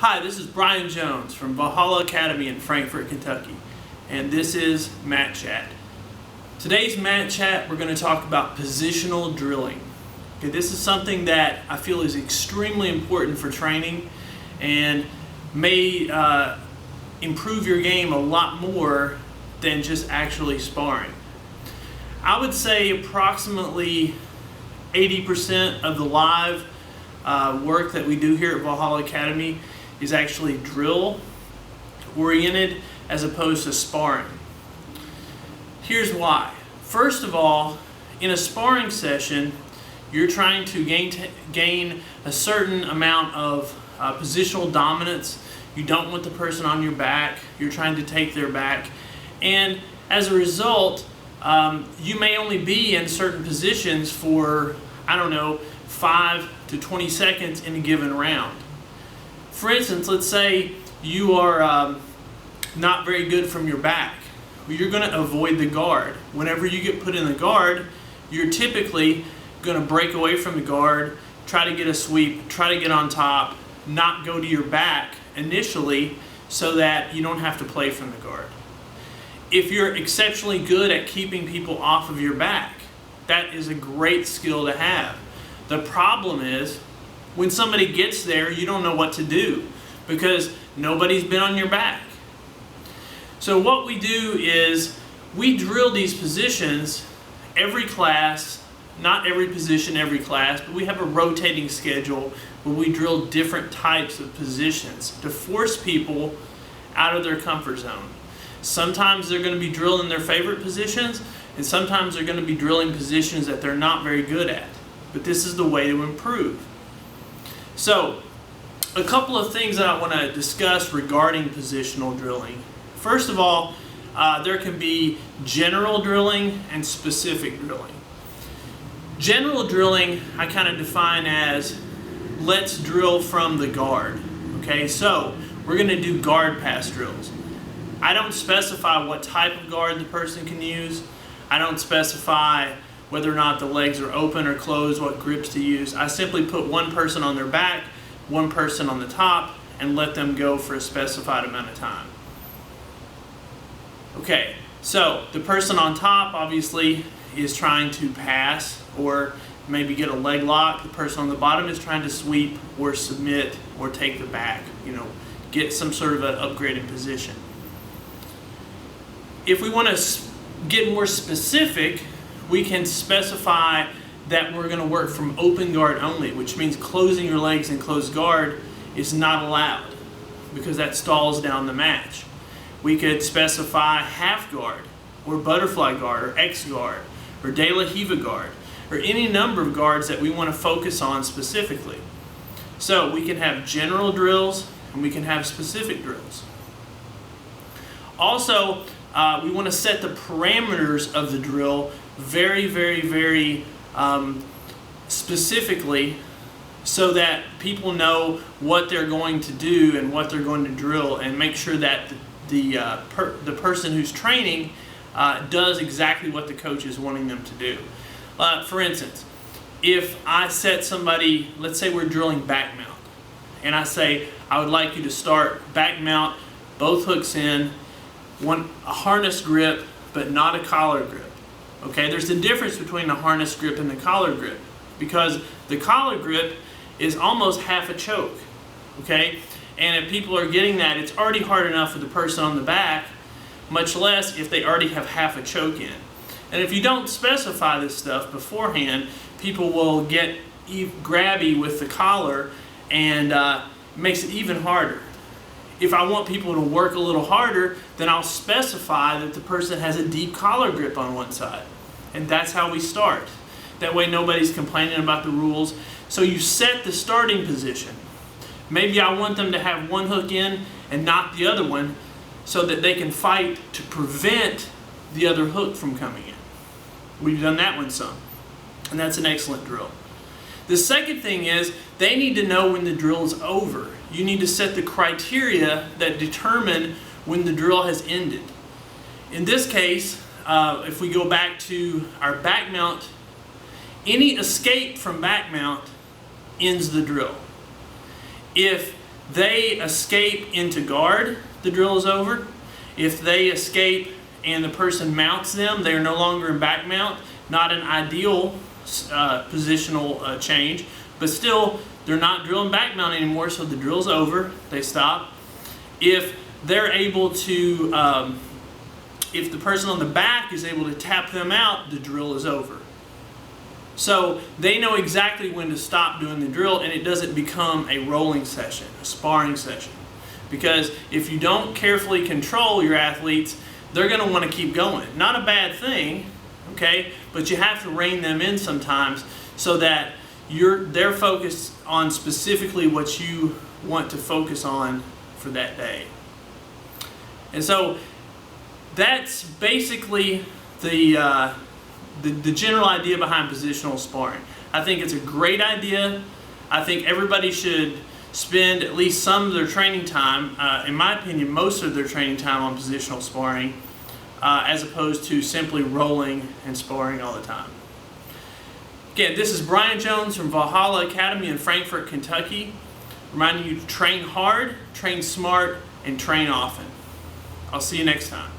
Hi, this is Brian Jones from Valhalla Academy in Frankfort, Kentucky, and this is Mat Chat. Today's Mat Chat, we're going to talk about positional drilling. Okay, this is something that I feel is extremely important for training and may improve your game a lot more than just actually sparring. I would say approximately 80% of the live work that we do here at Valhalla Academy is actually drill oriented as opposed to sparring. Here's why. First of all, in a sparring session, you're trying to gain a certain amount of positional dominance. You don't want the person on your back. You're trying to take their back. And as a result, you may only be in certain positions for, 5 to 20 seconds in a given round. For instance, let's say you are not very good from your back. Well, you're going to avoid the guard. Whenever you get put in the guard, you're typically going to break away from the guard, try to get a sweep, try to get on top, not go to your back initially so that you don't have to play from the guard. If you're exceptionally good at keeping people off of your back, that is a great skill to have. The problem is, when somebody gets there, you don't know what to do because nobody's been on your back. So what we do is we drill these positions every class, not every position every class, but we have a rotating schedule where we drill different types of positions to force people out of their comfort zone. Sometimes they're going to be drilling their favorite positions, and sometimes they're going to be drilling positions that they're not very good at. But this is the way to improve. So, a couple of things that I want to discuss regarding positional drilling. First of all, there can be general drilling and specific drilling. General drilling I kind of define as let's drill from the guard. Okay, so we're going to do guard pass drills. I don't specify what type of guard the person can use. I don't specify whether or not the legs are open or closed, what grips to use. I simply put one person on their back, one person on the top, and let them go for a specified amount of time. Okay, so the person on top obviously is trying to pass or maybe get a leg lock. The person on the bottom is trying to sweep or submit or take the back, get some sort of an upgraded position. If we want to get more specific, we can specify that we're going to work from open guard only, which means closing your legs in closed guard is not allowed because that stalls down the match. We could specify half guard or butterfly guard or X guard or De La Riva guard or any number of guards that we want to focus on specifically. So we can have general drills and we can have specific drills. Also, we want to set the parameters of the drill very, very, very specifically so that people know what they're going to do and what they're going to drill, and make sure that the person who's training does exactly what the coach is wanting them to do. For instance, if I set somebody, let's say we're drilling back mount, and I say I would like you to start back mount, both hooks in, a harness grip, but not a collar grip. Okay, there's a difference between the harness grip and the collar grip because the collar grip is almost half a choke. Okay, and if people are getting that, it's already hard enough for the person on the back, much less if they already have half a choke in. And if you don't specify this stuff beforehand, people will get grabby with the collar, and it makes it even harder. If I want people to work a little harder, then I'll specify that the person has a deep collar grip on one side. And that's how we start. That way nobody's complaining about the rules. So you set the starting position. Maybe I want them to have one hook in and not the other one so that they can fight to prevent the other hook from coming in. We've done that one some. And that's an excellent drill. The second thing is they need to know when the drill is over. You need to set the criteria that determine when the drill has ended. In this case, if we go back to our back mount, any escape from back mount ends the drill. If they escape into guard, the drill is over. If they escape and the person mounts them, they are no longer in back mount. Not an ideal positional change, but still they're not drilling back mount anymore, so the drill's over. They stop. If they're able to, if the person on the back is able to tap them out, the drill is over. So they know exactly when to stop doing the drill, and it doesn't become a rolling session, a sparring session. Because if you don't carefully control your athletes, they're going to want to keep going. Not a bad thing, okay? But you have to rein them in sometimes so that they're focused on specifically what you want to focus on for that day. And so that's basically the general idea behind positional sparring. I think it's a great idea. I think everybody should spend at least some of their training time, in my opinion, most of their training time on positional sparring, as opposed to simply rolling and sparring all the time. Again, this is Brian Jones from Valhalla Academy in Frankfort, Kentucky, reminding you to train hard, train smart, and train often. I'll see you next time.